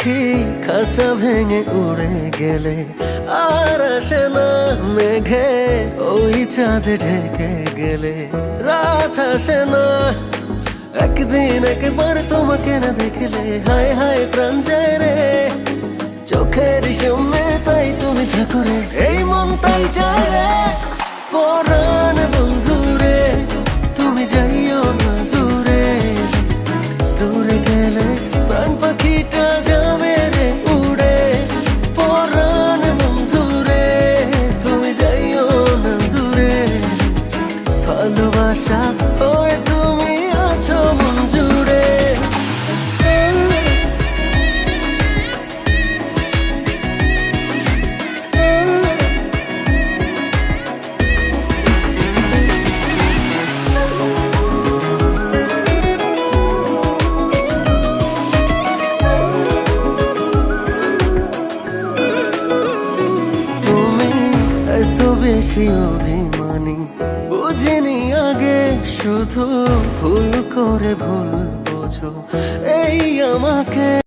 পাখি খাঁচা ভেঙে উড়ে গেলে আর আসে না মেঘে, ওই চাঁদ ঢেকে গেলে রাত আসে না। একদিন একবার তোমাকে না দেখলে হায় হায় প্রাণ যায় রে, চোখের সামনে তাই তুমি থাকো রে, এই মন তাই চায় রে। পরাণ বন্ধু রে তুমি যাইও না দূরে, দূরে গেলে প্রাণ পাখিটা যাবে রে উড়ে। পরাণ বন্ধু রে তুমি যাইও না দূরে, ভালোবাসা হয়ে তুমি আছো মন জুড়ে। বেশি অভিমানী বুঝিনি আগে, শুধু ভুল করে ভুল বোঝো এই আমাকে।